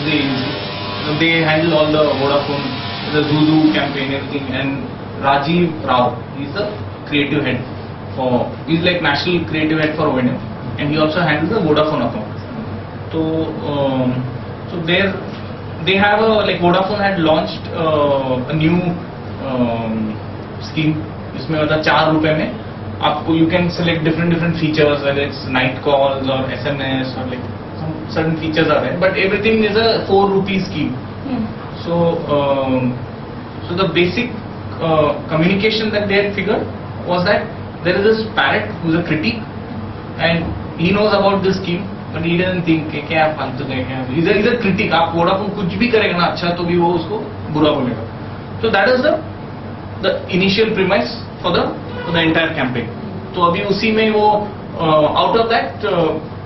the agency. They handle all the Vodafone, the Zuzu campaign, everything. And Rajiv Rao, he's the creative head he's like national creative head for O&M, and he also handles the Vodafone account. So there they have like Vodafone had launched a new scheme. इसमें मतलब 4 रुपए में आपको you can select different features, whether it's night calls or SMS or like some certain features are there, but everything is a 4 rupee scheme. So the basic communication that they had figured was that there is this Parrot who's a critic and he knows about this scheme, but he doesn't think कि क्या फालतू है क्या. He's a critic. आप Vodafone कुछ भी करेगा ना अच्छा तो भी वो उसको बुरा बोलेगा. So that is the initial premise for the entire campaign. तो अभी उसी में वो out of that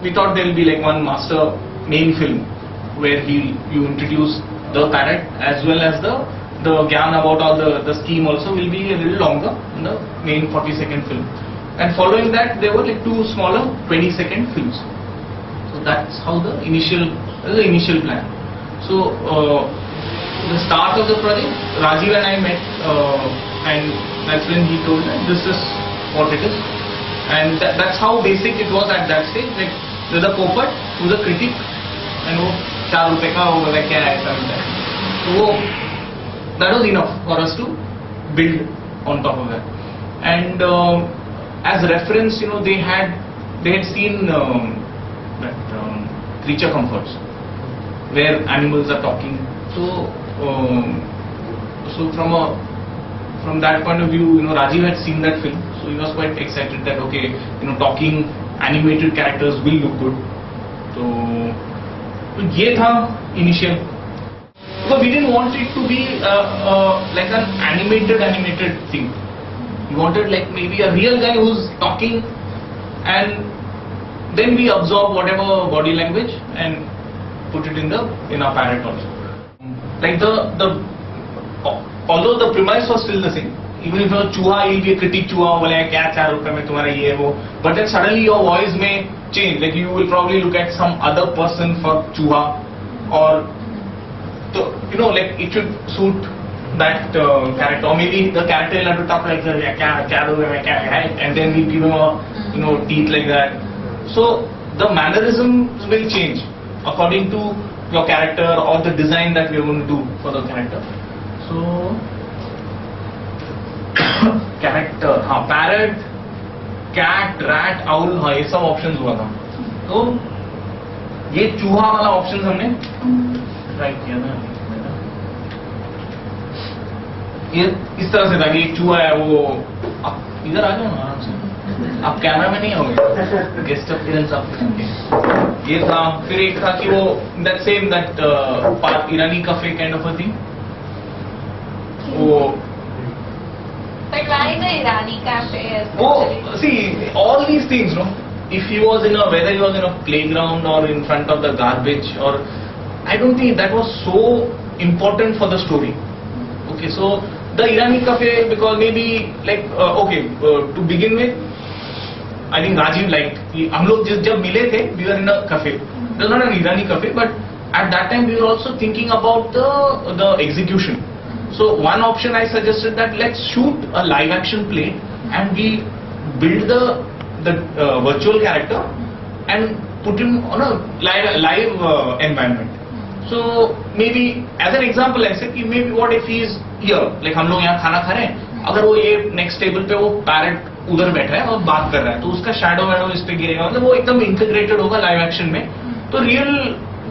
we thought there will be like one master main film where you introduce the Parrot as well as the Gyan about all the scheme also will be a little longer in the main 40-second film. And following that there were like 2 smaller 20-second films. So that's how the initial plan. So the start of the project, Rajiv and I met and that's when he told that this is what it is. And that's how basic it was at that stage. Like there's a poet who's a critic and वो 4 रुपए का वो बोला क्या ऐसा मिलता है. So that was enough for us to build on top of that. And as reference, they had seen that creature comforts where animals are talking. So from that point of view, Rajiv had seen that film, so he was quite excited that okay, talking animated characters will look good. So ये था initial. Because we didn't want it to be like an animated thing. We wanted like maybe a real guy who's talking, and then we absorb whatever body language and put it in our Parrot also. Like although the premise was still the same, even if a चूहा will be a critic चूहा बोले क्या 4 रुपए में तुम्हारा ये वो, but then suddenly your voice may change. Like you will probably look at some other person for चूहा, or so, like it should suit that character, or maybe the character will have to talk like that, and then we give him a teeth like that. So the mannerisms will change according to your character or the design that we are going to do for the character. So character, parrot, cat, rat, owl, ये सब options हुआ था. तो ये चूहा वाला options हमने try किया ना. ये इस तरह से था कि एक चूहा है, वो आप इधर आ जाओ ना आराम से, आप कैमरा में नहीं आओगे, गेस्ट अपीयरेंस आप करेंगे. ये था. फिर एक था कि वो that Irani Kaif kind of a thing. वो But why the Irani cafe? Oh, see, all these things, if he was whether he was in a playground or in front of the garbage, or I don't think that was so important for the story. Okay, so the Irani cafe, because maybe like to begin with, I think Rajiv liked. हम लोग जब मिले थे, we were in a cafe. It was not an Irani cafe, but at that time we were also thinking about the execution. So one option I suggested that let's shoot a live action play and we build the virtual character and put him on a live environment. So maybe as an example I said maybe what if he is here, like हम लोग यहाँ खाना खा रहे हैं, अगर वो ये next table पे वो parrot उधर बैठा है और बात कर रहा है, तो उसका shadow इस पे गिरेगा, मतलब वो एकदम integrated होगा live action में, तो real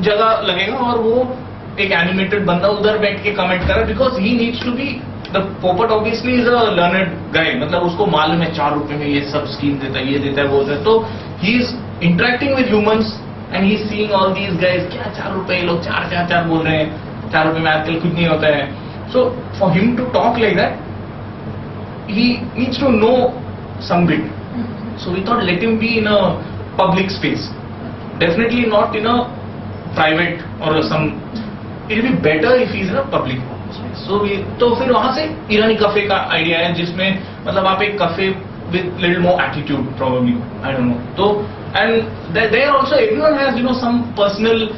जगह लगेगा और वो एक एनिमेटेड बंदा उधर बैठ के कमेंट कर रहा है, because he needs to be the पोपट obviously is a learned guy, मतलब उसको मालूम है 4 रुपए में ये सब स्कीम देता है, ये देता है, वो देता है, तो he is interacting with humans and he is seeing all these guys, क्या 4 रुपए, ये लोग 4 बोल रहे हैं, 4 रुपए में आजकल कुछ नहीं होता है. So for him to talk like that he needs to know some bit. So we thought let him be in a public space, definitely not in a private और some. It will be better if he is in a public space. तो फिर वहाँ से ईरानी कफे का idea है, जिसमें मतलब आप एक कफे with little more attitude probably, I don't know. So and there also everyone has some personal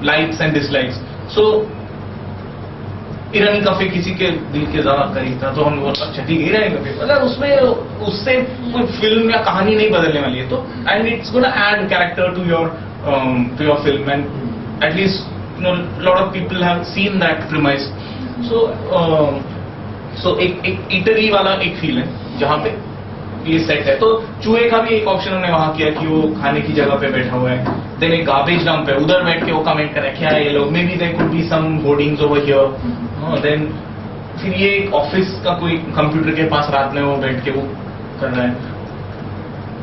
likes and dislikes. So Irani cafe किसी के दिल के ज्यादा करीब था, तो हम बोला अच्छा ठीक है ईरानी काफे, मतलब उसमें उससे कोई फिल्म या कहानी नहीं बदलने वाली है, तो and it's gonna add character to your film, and at least lot of people have seen that premise. So एक ईटरी वाला एक फील है जहाँ पे ये सेट है. तो चूहे का भी एक ऑप्शन उन्होंने वहां किया कि वो खाने की जगह पे बैठा हुआ है. देन एक गार्बेज डंप है, उधर बैठ के वो कमेंट कर रहा है क्या ये लोग, maybe there could be some hoardings over here. Then फिर ये एक ऑफिस का कोई कंप्यूटर के पास रात में वो बैठ के वो कर रहा है.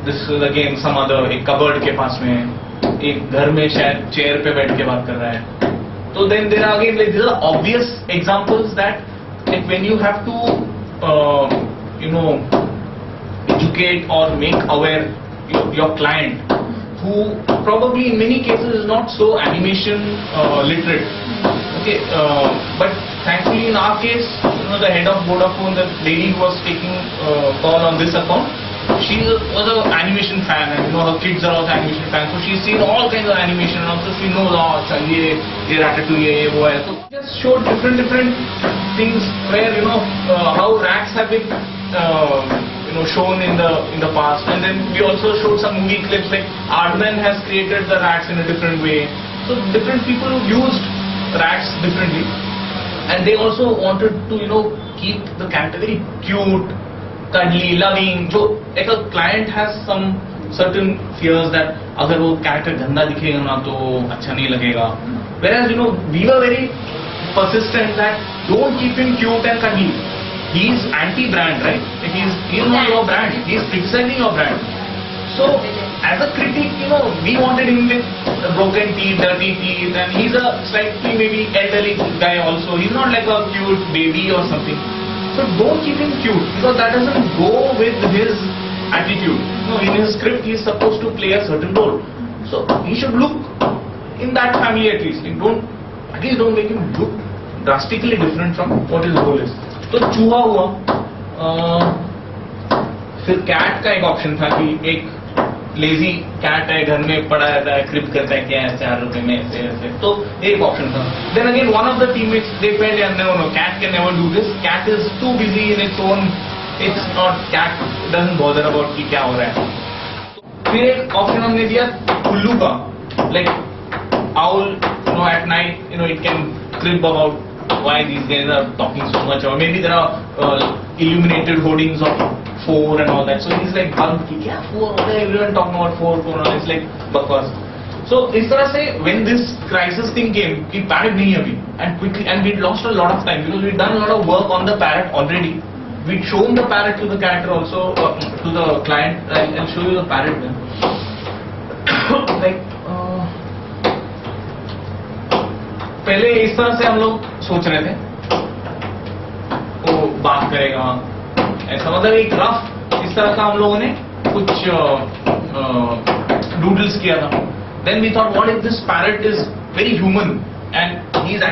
This is again some other, एक कबर्ड के पास में, एक घर में शायद चेयर पे बैठ के बात कर रहा है. तो then there are again like this are obvious examples that like when you have to educate or make aware your client who probably in many cases is not so animation literate. Okay, but thankfully in our case, the head of Vodafone, the lady who was taking call on this account, she was an animation fan, and her kids are also animation fans, so she's seen all kinds of animation, and also she knows ye Ratatouille, ye wo hai. So just showed different things where how rats have been shown in the past, and then we also showed some movie clips like Aardman has created the rats in a different way. So different people who used rats differently, and they also wanted to keep the character very cute, cuddly, loving. So like a client has some certain fears that अगर वो character गंदा दिखेगा ना तो अच्छा नहीं लगेगा. Whereas we were very persistent that don't keep him cute and cuddly. He's anti-brand, right? He's not your brand. He's criticizing your brand. So, as a critic, we wanted him with broken teeth, dirty teeth, and he's a slightly maybe elderly guy also. He's not like a cute baby or something. So, don't keep him cute because that doesn't go with his attitude. In his script, he's supposed to play a certain role. So, he should look in that family at least. At least don't make him look drastically different from what his role is. तो चूहा हुआ. फिर cat का एक option था कि एक lazy cat है, घर में पड़ा रहता है, क्रिप करता है क्या है 4 रुपए में ऐसे ऐसे, तो एक ऑप्शन था. Then again one of the teammates they felt, no cat can never do this, cat is too busy in its own, it's not, cat doesn't bother about कि क्या हो रहा है. फिर एक ऑप्शन हमने दिया उल्लू का, like owl at night it can क्रिप about why these guys are talking so much, or maybe there are illuminated hoardings of 4 and all that. So he's like bugged ki kya 4 ho raha hai, everyone talking about 4, it's like bakwas. So इस तरह से when this crisis thing came कि Parrot नहीं है अभी, and quickly, and we lost a lot of time because we'd done a lot of work on the Parrot already. We'd shown the Parrot to the character also, to the client. I'll show you the Parrot then. Like पहले इस तरह से हम लोग सोच रहे थे, वो बात करेगा ऐसा, मतलब एक रफ इस तरह का हम लोगों ने कुछ डूडल्स किया था. Then we thought what if this parrot is very human and he is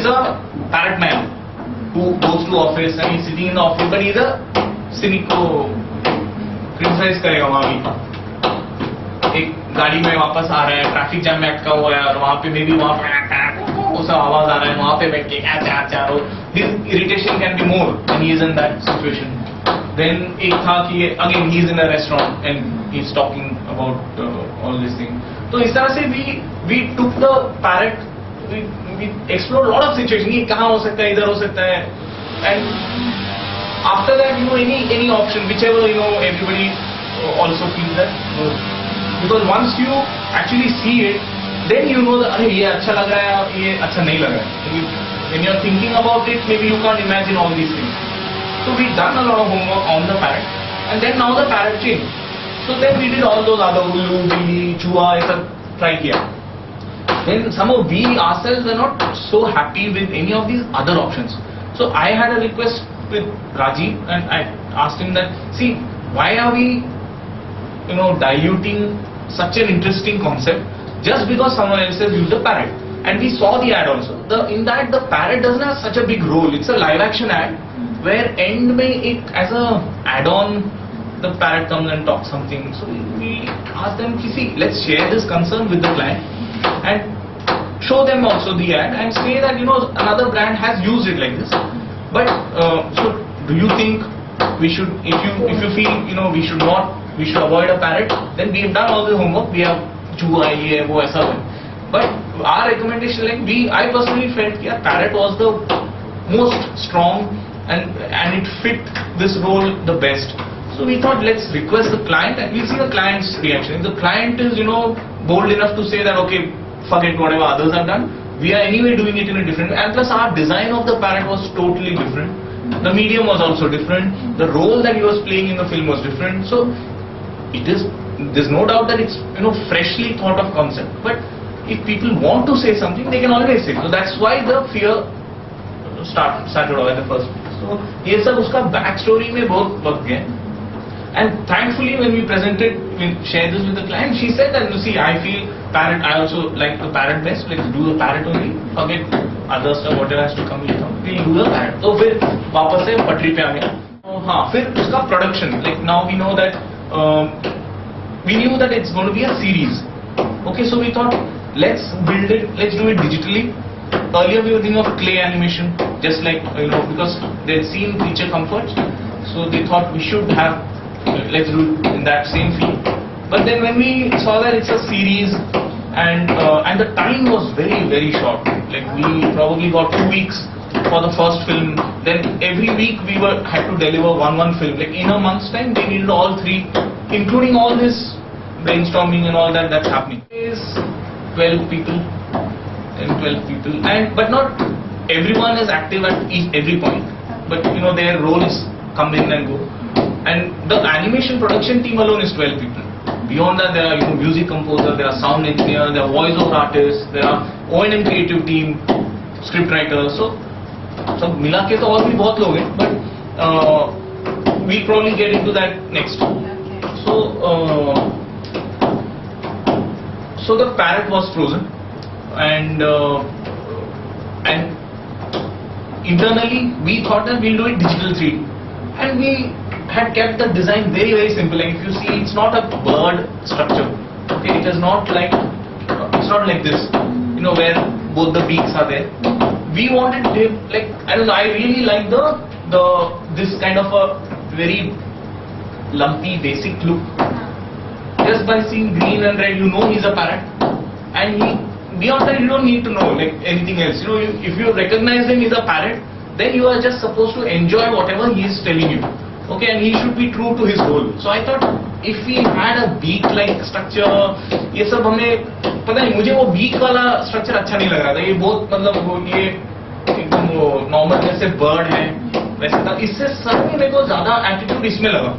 a parrot man who goes to office and he is sitting in the office, but he is a cynic को criticise करेगा. वहां भी एक गाड़ी में वापस आ रहा है, ट्रैफिक जैम में अटका हुआ है, और वहां पे मे बी वहां पे उसका आवाज आ रहा है, वहां पे बैठ के his irritation can be more when he is in that situation. Then एक था कि again he is in a restaurant and he is talking about all this thing. तो इस तरह से we took the parrot, we explore lot of situation, ये कहाँ हो सकता है, इधर हो सकता है, and after that any option whichever everybody also feels that. Because once you actually see it, then you know that अरे ये अच्छा लग रहा है, ये अच्छा नहीं लग रहा है. When you are thinking about it, maybe you can't imagine all these things. So we done a lot of homework on the Parrot, and then now the Parrot changed. So then we did all those other ullu, billy, chua, ऐसा try किया. Then somehow we ourselves were not so happy with any of these other options. So I had a request with Rajiv, and I asked him that, see, why are we diluting such an interesting concept just because someone else has used a parrot? And we saw the ad also. In that the parrot doesn't have such a big role. It's a live action ad where end में एक as a add-on the Parrot comes and talks something. So we ask them, see, let's share this concern with the client and show them also the ad and say that, you know, another brand has used it like this. But so do you think we should, if you feel, you know, we should avoid a Parrot, then we have done all the homework. We have chua ye wo aisa hai. But our recommendation, like I personally felt that Parrot was the most strong and it fit this role the best. So we thought, let's request the client and we'll see the client's reaction. If the client is, you know, bold enough to say that, okay, forget whatever others have done, we are anyway doing it in a different way. And plus our design of the Parrot was totally different. The medium was also different. The role that he was playing in the film was different. So there's no doubt that it's, you know, freshly thought of concept. But if people want to say something, they can always say. So that's why the fear started off at the first place. So ये सब उसका backstory में बहुत वक्त गया. And thankfully, when we shared this with the client, she said that, see, I feel Parrot, I also like the Parrot best. Let's do the Parrot only. Forget other stuff, whatever has to come later. We'll do the Parrot. So फिर वापस से पटरी पे आ गया. हाँ, फिर उसका production. Like now we know that we knew that it's going to be a series. Okay, so we thought, let's build it. Let's do it digitally. Earlier we were thinking of clay animation, just like, you know, because they'd seen Creature Comforts, so they thought we should have. Let's do it in that same field. But then when we saw that it's a series and the time was very, very short. Like we probably got 2 weeks for the first film. Then every week we had to deliver one film. Like in a month's time, they needed all 3, including all this brainstorming and all that's happening. Is 12 people, but not everyone is active at every point. But you know, their roles come in and go. And the animation production team alone is 12 people. Beyond that, there are, you know, music composer, there are sound engineer, there are voiceover artists, there are O&M creative team, script writers. So मिला के तो और भी बहुत लोग हैं, but we'll probably get into that next. So the Parrot was frozen, and internally we thought that we'll do it digital 3D, and we had kept the design very, very simple. Like if you see, it's not a bird structure. Okay, it is not like this, you know, where both the beaks are there. We wanted it like, I don't know, I really like this kind of a very lumpy basic look. Just by seeing green and red, you know he's a Parrot, and beyond that you don't need to know like anything else. You know, if you recognize him as a Parrot, then you are just supposed to enjoy whatever he is telling you. Okay, and he should be true to his role. So I thought if we had a beak-like structure, ये सब हमने पता नहीं, मुझे वो beak वाला structure अच्छा नहीं लग रहा था. ये बहुत मतलब वो ये एकदम वो normal जैसे bird है वैसे था. इससे सब में मेरे को ज़्यादा attitude इसमें लगा.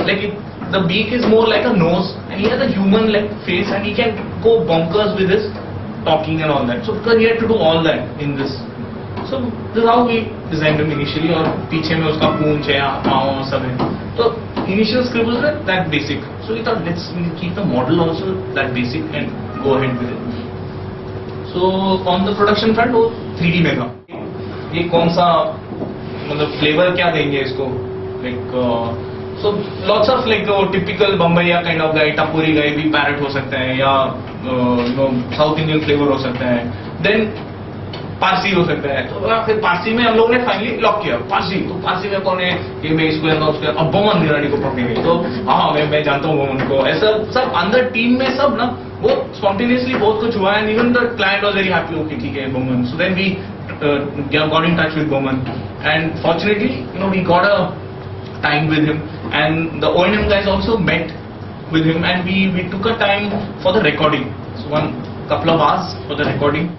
Like the beak is more like a nose, and he has a human-like face, and he can go bonkers with his talking and all that. So because he had to do all that in this. So this is how we designed him initially. और पीछे में उसका पूंछ है, पाँव सब है. So initial script was that basic. So we thought let's keep the model also that basic and go ahead with it. So on the production front वो 3D में था. ये कौन सा मतलब flavor क्या देंगे इसको? Like so lots of like typical Bombaya kind of guy, Tapuri guy भी Parrot हो सकता है, या you know South Indian flavor हो सकता है. Then पारसी हो सकता है. तो फिर पारसी में हम लोगों ने फाइनली लॉक किया. पारसी, तो पारसी में कौन है, ये मैं इसको अब बोमन निरानी को पकड़ेंगे. तो हाँ मैं जानता हूँ बोमन को. ऐसा सब अंदर टीम में सब ना वो स्पॉन्टेनियसली बहुत कुछ हुआ. And even the client was very happy. Okay ठीक है Boman. So then we got in touch with Boman, and fortunately you know we got a time with him, and the O&M guys also met with him, and we took a time for the recording. So one couple of hours for the recording.